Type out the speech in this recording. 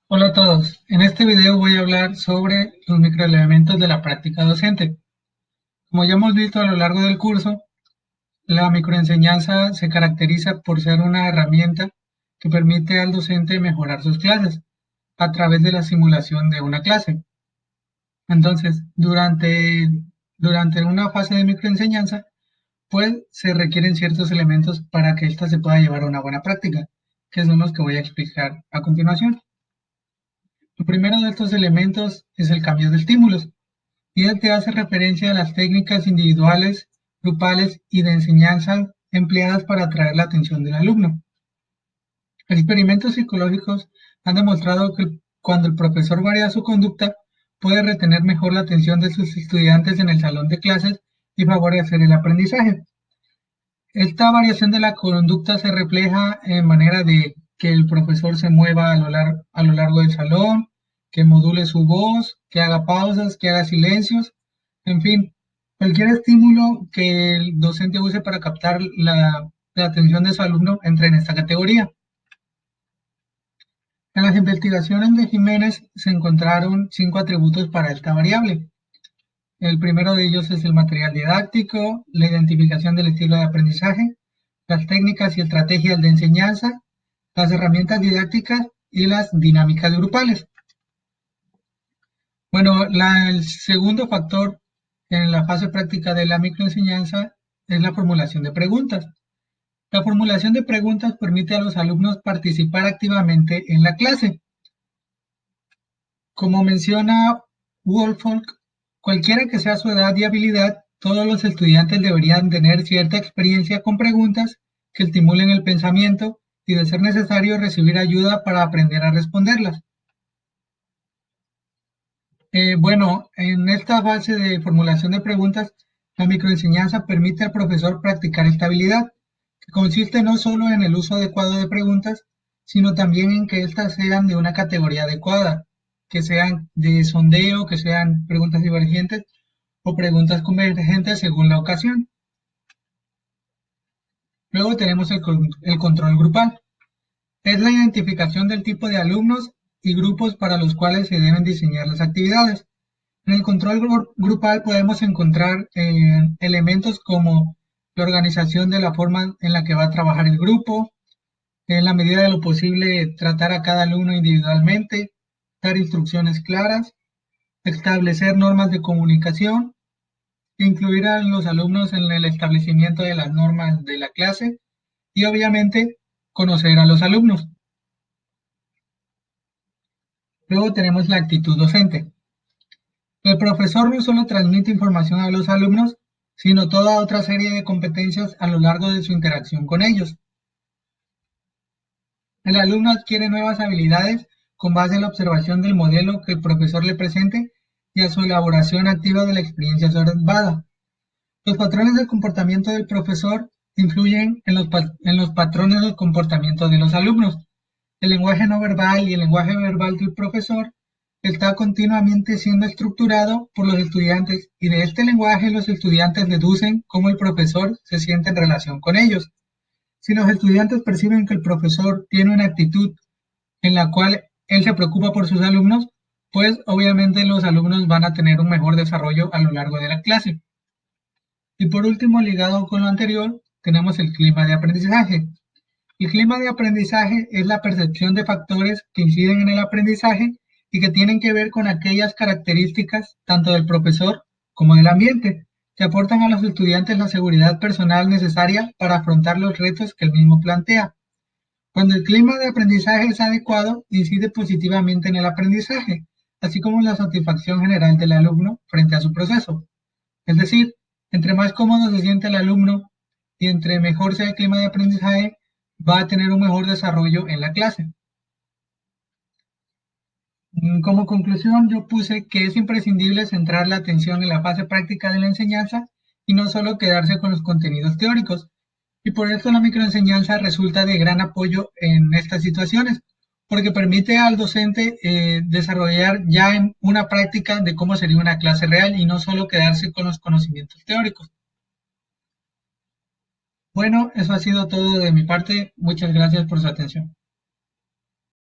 Hola a todos, en este video voy a hablar sobre los microelementos de la práctica docente. Como ya hemos visto a lo largo del curso, la microenseñanza se caracteriza por ser una herramienta que permite al docente mejorar sus clases a través de la simulación de una clase. Entonces, durante una fase de microenseñanza, pues se requieren ciertos elementos para que ésta se pueda llevar a una buena práctica, que son los que voy a explicar a continuación. El primero de estos elementos es el cambio de estímulos, y este hace referencia a las técnicas individuales, grupales y de enseñanza empleadas para atraer la atención del alumno. Experimentos psicológicos han demostrado que cuando el profesor varía su conducta, puede retener mejor la atención de sus estudiantes en el salón de clases y favorecer el aprendizaje. Esta variación de la conducta se refleja en manera de que el profesor se mueva a lo largo del salón, que module su voz, que haga pausas, que haga silencios, en fin, cualquier estímulo que el docente use para captar la atención de su alumno entra en esta categoría. En las investigaciones de Jiménez se encontraron 5 atributos para esta variable. El primero de ellos es el material didáctico, la identificación del estilo de aprendizaje, las técnicas y estrategias de enseñanza, las herramientas didácticas y las dinámicas grupales. Bueno, el segundo factor en la fase práctica de la microenseñanza es la formulación de preguntas. La formulación de preguntas permite a los alumnos participar activamente en la clase. Como menciona Woolfolk, cualquiera que sea su edad y habilidad, todos los estudiantes deberían tener cierta experiencia con preguntas que estimulen el pensamiento y, de ser necesario, recibir ayuda para aprender a responderlas. Bueno, en esta fase de formulación de preguntas, la microenseñanza permite al profesor practicar esta habilidad, que consiste no solo en el uso adecuado de preguntas, sino también en que éstas sean de una categoría adecuada, que sean de sondeo, que sean preguntas divergentes o preguntas convergentes según la ocasión. Luego tenemos el control grupal. Es la identificación del tipo de alumnos y grupos para los cuales se deben diseñar las actividades. En el control grupal podemos encontrar elementos como la organización de la forma en la que va a trabajar el grupo, en la medida de lo posible tratar a cada alumno individualmente, dar instrucciones claras, establecer normas de comunicación, incluir a los alumnos en el establecimiento de las normas de la clase y, obviamente, conocer a los alumnos. Luego tenemos la actitud docente. El profesor no solo transmite información a los alumnos, sino toda otra serie de competencias a lo largo de su interacción con ellos. El alumno adquiere nuevas habilidades con base en la observación del modelo que el profesor le presente y a su elaboración activa de la experiencia observada. Los patrones del comportamiento del profesor influyen en los patrones del comportamiento de los alumnos. El lenguaje no verbal y el lenguaje verbal del profesor está continuamente siendo estructurado por los estudiantes, y de este lenguaje los estudiantes deducen cómo el profesor se siente en relación con ellos. Si los estudiantes perciben que el profesor tiene una actitud en la cual él se preocupa por sus alumnos, pues obviamente los alumnos van a tener un mejor desarrollo a lo largo de la clase. Y por último, ligado con lo anterior, tenemos el clima de aprendizaje. El clima de aprendizaje es la percepción de factores que inciden en el aprendizaje y que tienen que ver con aquellas características tanto del profesor como del ambiente, que aportan a los estudiantes la seguridad personal necesaria para afrontar los retos que el mismo plantea. Cuando el clima de aprendizaje es adecuado, incide positivamente en el aprendizaje, así como en la satisfacción general del alumno frente a su proceso. Es decir, entre más cómodo se siente el alumno y entre mejor sea el clima de aprendizaje, va a tener un mejor desarrollo en la clase. Como conclusión, yo puse que es imprescindible centrar la atención en la fase práctica de la enseñanza y no solo quedarse con los contenidos teóricos. Y por eso la microenseñanza resulta de gran apoyo en estas situaciones, porque permite al docente desarrollar ya en una práctica de cómo sería una clase real y no solo quedarse con los conocimientos teóricos. Bueno, eso ha sido todo de mi parte. Muchas gracias por su atención.